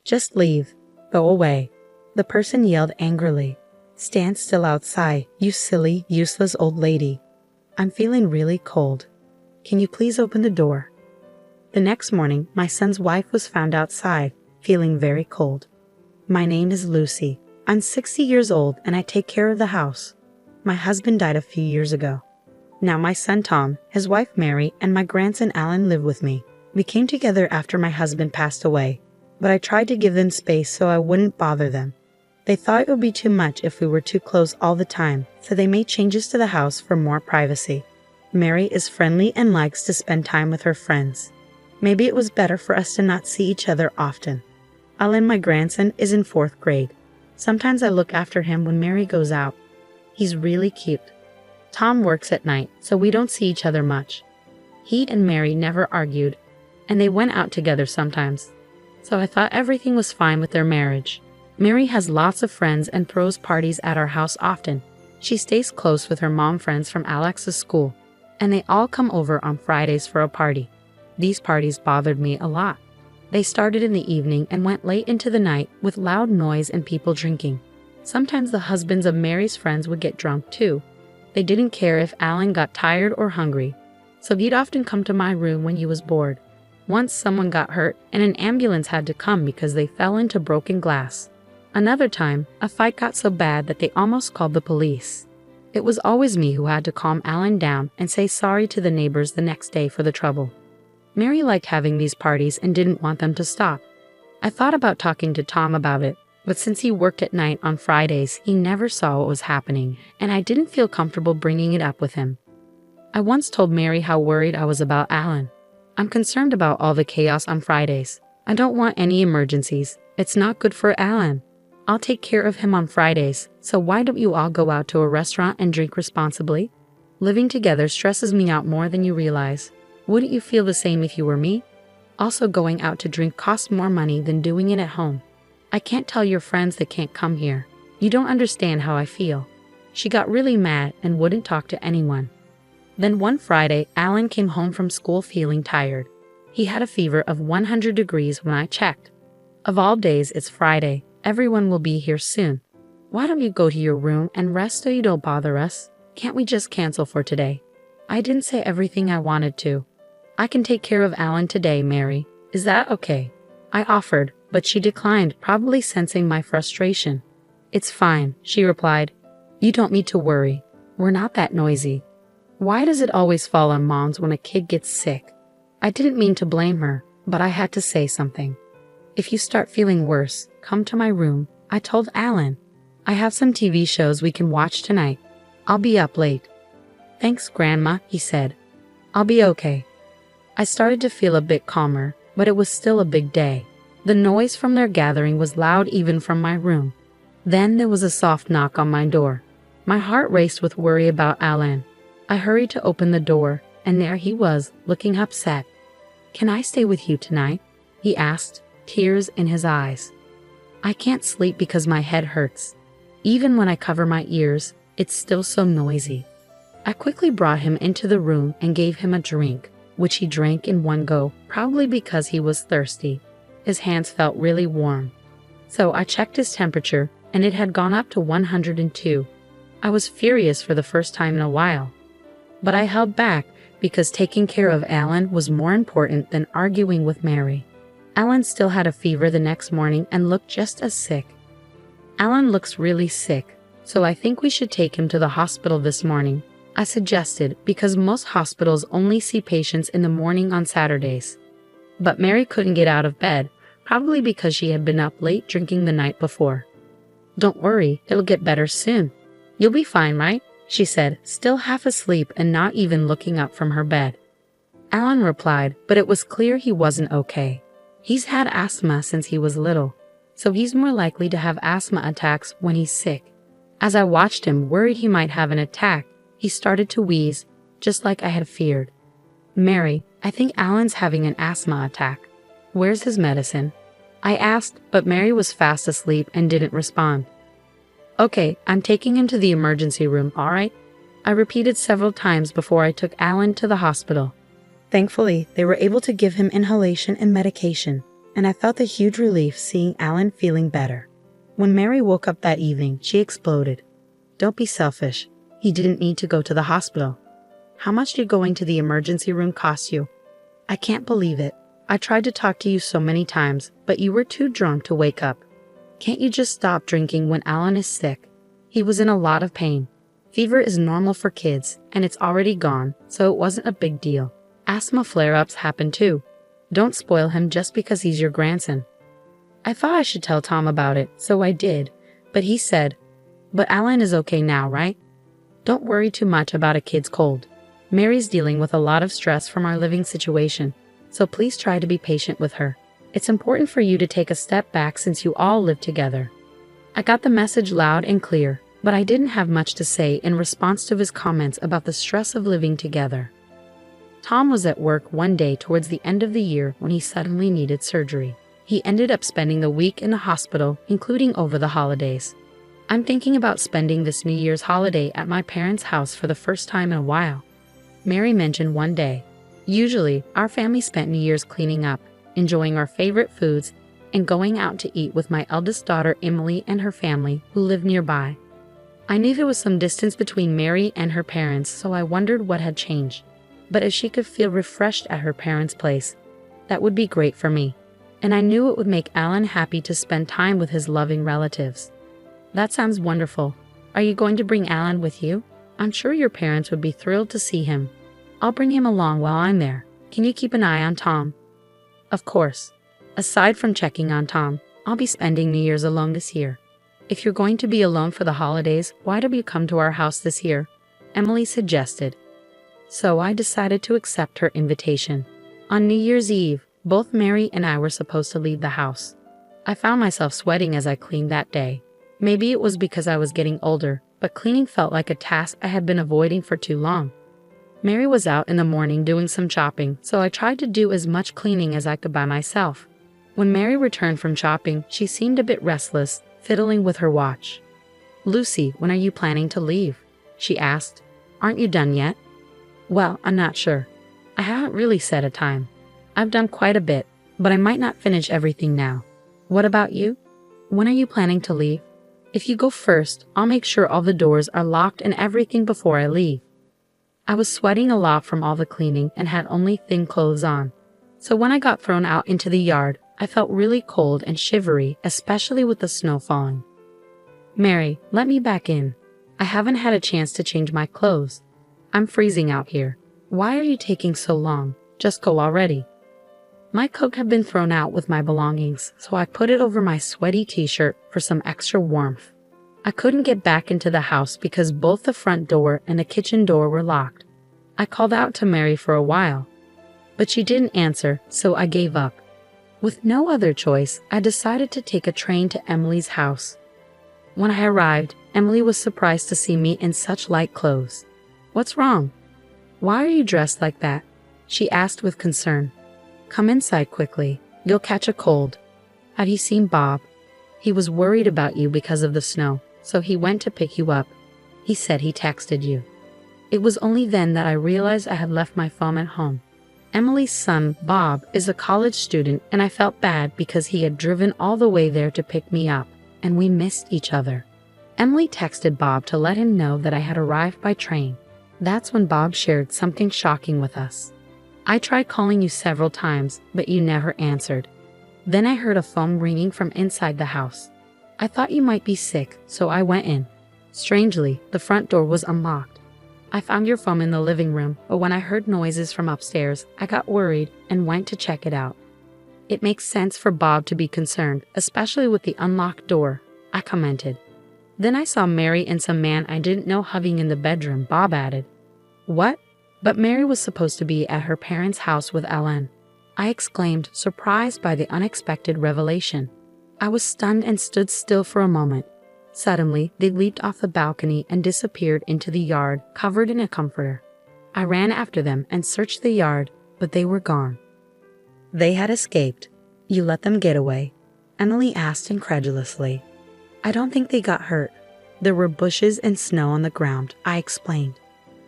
Just leave. Go away. The person yelled angrily. Stand still outside, you silly, useless old lady. I'm feeling really cold. Can you please open the door? The next morning, my son's wife was found outside, feeling very cold. My name is Lucy. I'm 60 years old and I take care of the house. My husband died a few years ago. Now my son Tom, his wife Mary, and my grandson Alan live with me. We came together after my husband passed away, but I tried to give them space so I wouldn't bother them. They thought it would be too much if we were too close all the time, so they made changes to the house for more privacy. Mary is friendly and likes to spend time with her friends. Maybe it was better for us to not see each other often. Alan, my grandson, is in 4th grade. Sometimes I look after him when Mary goes out. He's really cute. Tom works at night, so we don't see each other much. He and Mary never argued, and they went out together sometimes. So I thought everything was fine with their marriage. Mary has lots of friends and throws parties at our house often. She stays close with her mom friends from Alex's school, and they all come over on Fridays for a party. These parties bothered me a lot. They started in the evening and went late into the night with loud noise and people drinking. Sometimes the husbands of Mary's friends would get drunk too. They didn't care if Alan got tired or hungry, so he'd often come to my room when he was bored. Once someone got hurt and an ambulance had to come because they fell into broken glass. Another time, a fight got so bad that they almost called the police. It was always me who had to calm Alan down and say sorry to the neighbors the next day for the trouble. Mary liked having these parties and didn't want them to stop. I thought about talking to Tom about it, but since he worked at night on Fridays, he never saw what was happening, and I didn't feel comfortable bringing it up with him. I once told Mary how worried I was about Alan. I'm concerned about all the chaos on Fridays. I don't want any emergencies. It's not good for Alan. I'll take care of him on Fridays, so why don't you all go out to a restaurant and drink responsibly? Living together stresses me out more than you realize. Wouldn't you feel the same if you were me? Also, going out to drink costs more money than doing it at home. I can't tell your friends they can't come here. You don't understand how I feel. She got really mad and wouldn't talk to anyone. Then one Friday, Alan came home from school feeling tired. He had a fever of 100 degrees when I checked. Of all days, it's Friday. Everyone will be here soon. Why don't you go to your room and rest so you don't bother us? Can't we just cancel for today? I didn't say everything I wanted to. I can take care of Alan today, Mary. Is that okay? I offered, but she declined, probably sensing my frustration. It's fine, she replied. You don't need to worry. We're not that noisy. Why does it always fall on moms when a kid gets sick? I didn't mean to blame her, but I had to say something. If you start feeling worse, come to my room, I told Alan. I have some TV shows we can watch tonight. I'll be up late. Thanks, Grandma, he said. I'll be okay. I started to feel a bit calmer, but it was still a big day. The noise from their gathering was loud even from my room. Then there was a soft knock on my door. My heart raced with worry about Alan. I hurried to open the door, and there he was, looking upset. Can I stay with you tonight? He asked, tears in his eyes. I can't sleep because my head hurts. Even when I cover my ears, it's still so noisy. I quickly brought him into the room and gave him a drink, which he drank in one go, probably because he was thirsty. His hands felt really warm. So I checked his temperature, and it had gone up to 102. I was furious for the first time in a while. But I held back because taking care of Alan was more important than arguing with Mary. Alan still had a fever the next morning and looked just as sick. Alan looks really sick, so I think we should take him to the hospital this morning, I suggested, because most hospitals only see patients in the morning on Saturdays. But Mary couldn't get out of bed, probably because she had been up late drinking the night before. Don't worry, it'll get better soon. You'll be fine, right? She said, still half asleep and not even looking up from her bed. Alan replied, but it was clear he wasn't okay. He's had asthma since he was little, so he's more likely to have asthma attacks when he's sick. As I watched him, worried he might have an attack, he started to wheeze, just like I had feared. Mary, I think Alan's having an asthma attack. Where's his medicine? I asked, but Mary was fast asleep and didn't respond. Okay, I'm taking him to the emergency room, all right? I repeated several times before I took Alan to the hospital. Thankfully, they were able to give him inhalation and medication. and I felt a huge relief seeing Alan feeling better. When Mary woke up that evening, she exploded. "Don't be selfish. He didn't need to go to the hospital. How much did going to the emergency room cost you?" "I can't believe it. I tried to talk to you so many times, but you were too drunk to wake up. Can't you just stop drinking when Alan is sick? He was in a lot of pain. Fever is normal for kids, and it's already gone, so it wasn't a big deal. Asthma flare-ups happen too. Don't spoil him just because he's your grandson." I thought I should tell Tom about it, so I did, but he said, "But Alan is okay now, right? Don't worry too much about a kid's cold. Mary's dealing with a lot of stress from our living situation, so please try to be patient with her. It's important for you to take a step back since you all live together." I got the message loud and clear, but I didn't have much to say in response to his comments about the stress of living together. Tom was at work one day towards the end of the year when he suddenly needed surgery. He ended up spending the week in the hospital, including over the holidays. I'm thinking about spending this New Year's holiday at my parents' house for the first time in a while, Mary mentioned one day. Usually, our family spent New Year's cleaning up, enjoying our favorite foods, and going out to eat with my eldest daughter Emily and her family, who lived nearby. I knew there was some distance between Mary and her parents, so I wondered what had changed. But if she could feel refreshed at her parents' place, that would be great for me. And I knew it would make Alan happy to spend time with his loving relatives. That sounds wonderful. Are you going to bring Alan with you? I'm sure your parents would be thrilled to see him. I'll bring him along while I'm there. Can you keep an eye on Tom? Of course. Aside from checking on Tom, I'll be spending New Year's alone this year. If you're going to be alone for the holidays, why don't you come to our house this year? Emily suggested. So I decided to accept her invitation. On New Year's Eve, both Mary and I were supposed to leave the house. I found myself sweating as I cleaned that day. Maybe it was because I was getting older, but cleaning felt like a task I had been avoiding for too long. Mary was out in the morning doing some shopping, so I tried to do as much cleaning as I could by myself. When Mary returned from shopping, she seemed a bit restless, fiddling with her watch. "Lucy, when are you planning to leave?" she asked. "Aren't you done yet?" "Well, I'm not sure. I haven't really set a time. I've done quite a bit, but I might not finish everything now. What about you? When are you planning to leave?" "If you go first, I'll make sure all the doors are locked and everything before I leave." I was sweating a lot from all the cleaning and had only thin clothes on. So when I got thrown out into the yard, I felt really cold and shivery, especially with the snow falling. "Mary, let me back in. I haven't had a chance to change my clothes. I'm freezing out here. Why are you taking so long? Just go already." My coat had been thrown out with my belongings, so I put it over my sweaty t-shirt for some extra warmth. I couldn't get back into the house because both the front door and the kitchen door were locked. I called out to Mary for a while, but she didn't answer, so I gave up. With no other choice, I decided to take a train to Emily's house. When I arrived, Emily was surprised to see me in such light clothes. "What's wrong? Why are you dressed like that?" she asked with concern. "Come inside quickly. You'll catch a cold." "Have you seen Bob? He was worried about you because of the snow, so he went to pick you up. He said he texted you." It was only then that I realized I had left my phone at home. Emily's son, Bob, is a college student, and I felt bad because he had driven all the way there to pick me up, and we missed each other. Emily texted Bob to let him know that I had arrived by train. That's when Bob shared something shocking with us. "I tried calling you several times, but you never answered. Then I heard a phone ringing from inside the house. I thought you might be sick, so I went in. Strangely, the front door was unlocked. I found your phone in the living room, but when I heard noises from upstairs, I got worried and went to check it out." "It makes sense for Bob to be concerned, especially with the unlocked door," I commented. "Then I saw Mary and some man I didn't know hugging in the bedroom," Bob added. "What? But Mary was supposed to be at her parents' house with Alan," I exclaimed, surprised by the unexpected revelation. I was stunned and stood still for a moment. Suddenly, they leaped off the balcony and disappeared into the yard, covered in a comforter. I ran after them and searched the yard, but they were gone. "They had escaped. You let them get away?" Emily asked incredulously. "I don't think they got hurt. There were bushes and snow on the ground," I explained.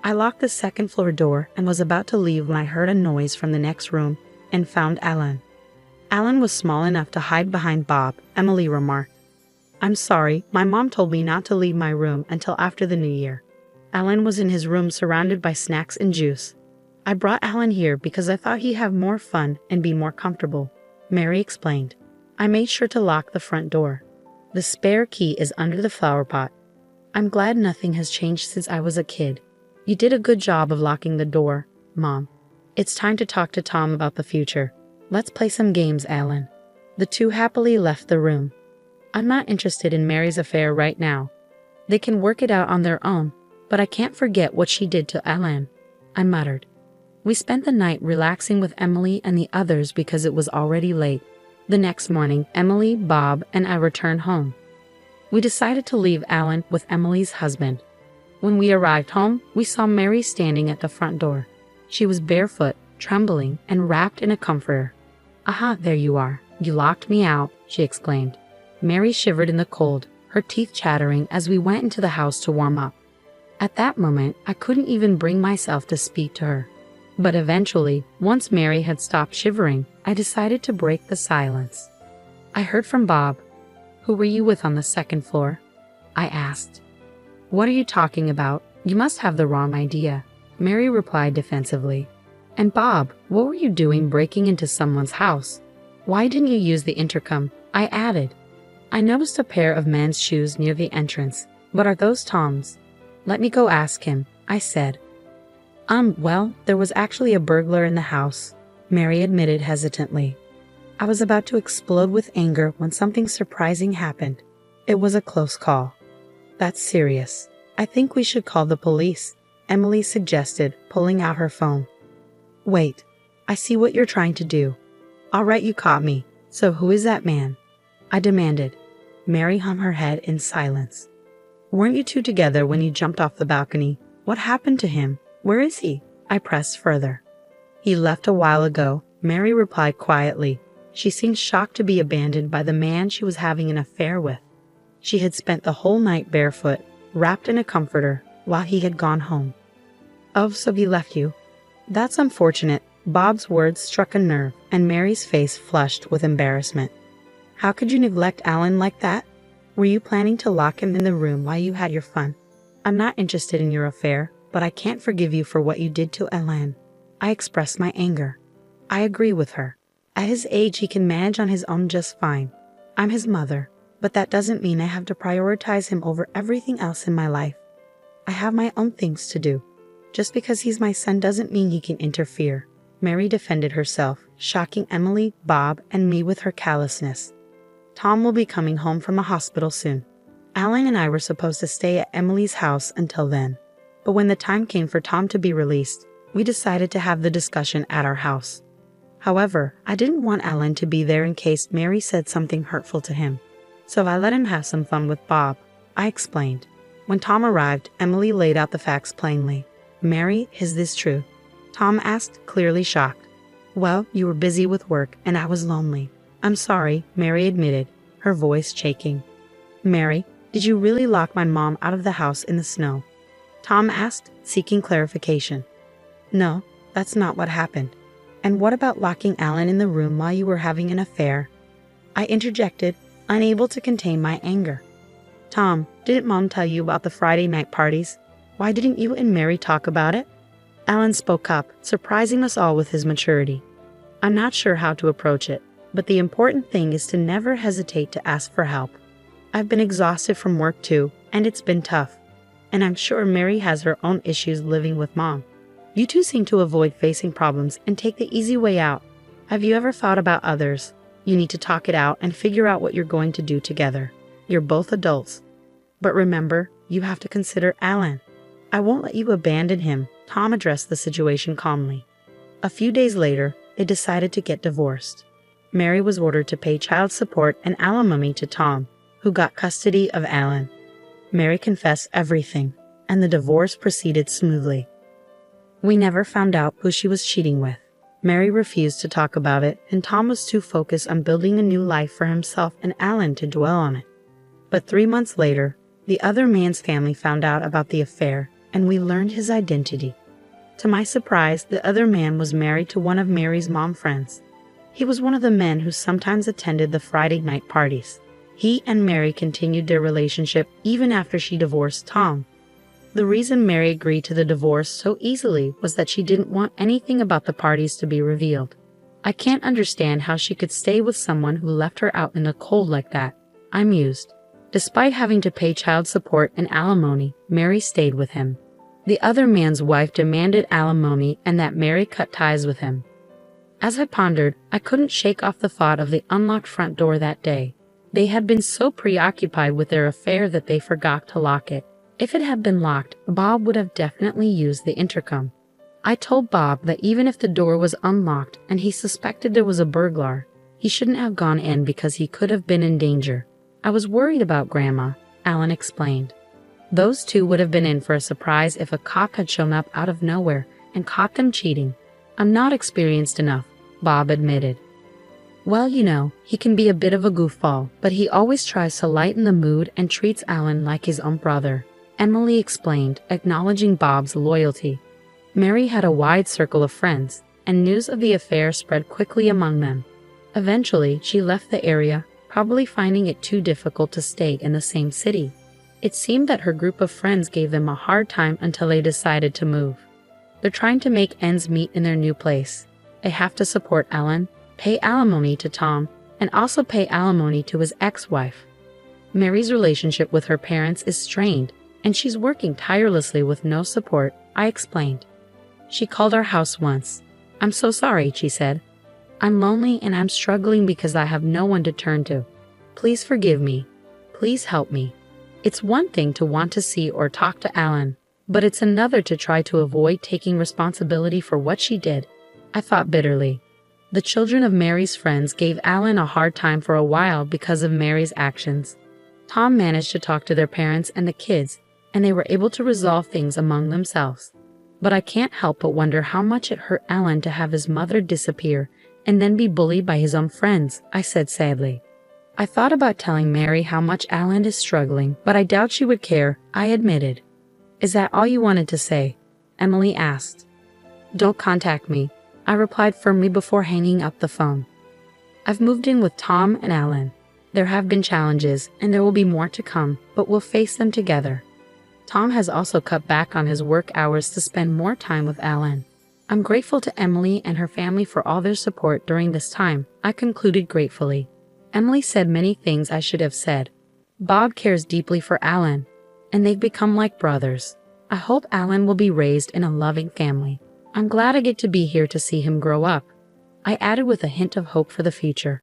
I locked the second floor door and was about to leave when I heard a noise from the next room and found Alan. Alan was small enough to hide behind Bob, Emily remarked. I'm sorry, my mom told me not to leave my room until after the new year. Alan was in his room surrounded by snacks and juice. I brought Alan here because I thought he'd have more fun and be more comfortable, Mary explained. I made sure to lock the front door. The spare key is under the flower pot. I'm glad nothing has changed since I was a kid. You did a good job of locking the door, Mom. It's time to talk to Tom about the future. Let's play some games, Alan. The two happily left the room. I'm not interested in Mary's affair right now. They can work it out on their own, but I can't forget what she did to Alan, I muttered. We spent the night relaxing with Emily and the others because it was already late. The next morning, Emily, Bob, and I returned home. We decided to leave Alan with Emily's husband. When we arrived home, we saw Mary standing at the front door. She was barefoot, trembling, and wrapped in a comforter. Aha, there you are. You locked me out, she exclaimed. Mary shivered in the cold, her teeth chattering as we went into the house to warm up. At that moment, I couldn't even bring myself to speak to her. But eventually, once Mary had stopped shivering, I decided to break the silence. I heard from Bob. Who were you with on the second floor? I asked. What are you talking about? You must have the wrong idea, Mary replied defensively. And Bob, what were you doing breaking into someone's house? Why didn't you use the intercom? I added. I noticed a pair of men's shoes near the entrance. But are those Tom's? Let me go ask him, I said. Well, there was actually a burglar in the house, Mary admitted hesitantly. I was about to explode with anger when something surprising happened. It was a close call. That's serious. I think we should call the police, Emily suggested, pulling out her phone. Wait, I see what you're trying to do. All right, you caught me. So who is that man? I demanded. Mary hung her head in silence. Weren't you two together when you jumped off the balcony? What happened to him? Where is he? I pressed further. He left a while ago, Mary replied quietly. She seemed shocked to be abandoned by the man she was having an affair with. She had spent the whole night barefoot, wrapped in a comforter, while he had gone home. Oh, so he left you? That's unfortunate. Bob's words struck a nerve, and Mary's face flushed with embarrassment. How could you neglect Alan like that? Were you planning to lock him in the room while you had your fun? I'm not interested in your affair, but I can't forgive you for what you did to Alan. I expressed my anger. I agree with her. At his age, he can manage on his own just fine. I'm his mother, but that doesn't mean I have to prioritize him over everything else in my life. I have my own things to do. Just because he's my son doesn't mean he can interfere. Mary defended herself, shocking Emily, Bob, and me with her callousness. Tom will be coming home from a hospital soon. Alan and I were supposed to stay at Emily's house until then. But when the time came for Tom to be released, we decided to have the discussion at our house. However, I didn't want Alan to be there in case Mary said something hurtful to him. So I let him have some fun with Bob, I explained. When Tom arrived, Emily laid out the facts plainly. Mary, is this true? Tom asked, clearly shocked. Well, you were busy with work and I was lonely. I'm sorry, Mary admitted, her voice shaking. Mary, did you really lock my mom out of the house in the snow? Tom asked, seeking clarification. No, that's not what happened. And what about locking Alan in the room while you were having an affair? I interjected, unable to contain my anger. Tom, didn't Mom tell you about the Friday night parties? Why didn't you and Mary talk about it? Alan spoke up, surprising us all with his maturity. I'm not sure how to approach it, but the important thing is to never hesitate to ask for help. I've been exhausted from work too, and it's been tough. And I'm sure Mary has her own issues living with Mom. You two seem to avoid facing problems and take the easy way out. Have you ever thought about others? You need to talk it out and figure out what you're going to do together. You're both adults. But remember, you have to consider Alan. I won't let you abandon him, Tom addressed the situation calmly. A few days later, they decided to get divorced. Mary was ordered to pay child support and alimony to Tom, who got custody of Alan. Mary confessed everything, and the divorce proceeded smoothly. We never found out who she was cheating with. Mary refused to talk about it, and Tom was too focused on building a new life for himself and Alan to dwell on it. But 3 months later, the other man's family found out about the affair, and we learned his identity. To my surprise, the other man was married to one of Mary's mom friends. He was one of the men who sometimes attended the Friday night parties. He and Mary continued their relationship even after she divorced Tom. The reason Mary agreed to the divorce so easily was that she didn't want anything about the parties to be revealed. I can't understand how she could stay with someone who left her out in the cold like that, I mused. Despite having to pay child support and alimony, Mary stayed with him. The other man's wife demanded alimony and that Mary cut ties with him. As I pondered, I couldn't shake off the thought of the unlocked front door that day. They had been so preoccupied with their affair that they forgot to lock it. If it had been locked, Bob would have definitely used the intercom. I told Bob that even if the door was unlocked and he suspected there was a burglar, he shouldn't have gone in because he could have been in danger. I was worried about Grandma, Alan explained. Those two would have been in for a surprise if a cop had shown up out of nowhere and caught them cheating. I'm not experienced enough, Bob admitted. Well, he can be a bit of a goofball, but he always tries to lighten the mood and treats Alan like his own brother, Emily explained, acknowledging Bob's loyalty. Mary had a wide circle of friends, and news of the affair spread quickly among them. Eventually, she left the area, probably finding it too difficult to stay in the same city. It seemed that her group of friends gave them a hard time until they decided to move. They're trying to make ends meet in their new place. They have to support Alan, pay alimony to Tom, and also pay alimony to his ex-wife. Mary's relationship with her parents is strained, and she's working tirelessly with no support, I explained. She called our house once. I'm so sorry, she said. I'm lonely and I'm struggling because I have no one to turn to. Please forgive me. Please help me. It's one thing to want to see or talk to Alan, but it's another to try to avoid taking responsibility for what she did, I thought bitterly. The children of Mary's friends gave Alan a hard time for a while because of Mary's actions. Tom managed to talk to their parents and the kids, and they were able to resolve things among themselves. But I can't help but wonder how much it hurt Alan to have his mother disappear and then be bullied by his own friends, I said sadly. I thought about telling Mary how much Alan is struggling, but I doubt she would care, I admitted. Is that all you wanted to say? Emily asked. Don't contact me, I replied firmly before hanging up the phone. I've moved in with Tom and Alan. There have been challenges, and there will be more to come, but we'll face them together. Tom has also cut back on his work hours to spend more time with Alan. I'm grateful to Emily and her family for all their support during this time, I concluded gratefully. Emily said many things I should have said. Bob cares deeply for Alan, and they've become like brothers. I hope Alan will be raised in a loving family. I'm glad I get to be here to see him grow up, I added with a hint of hope for the future.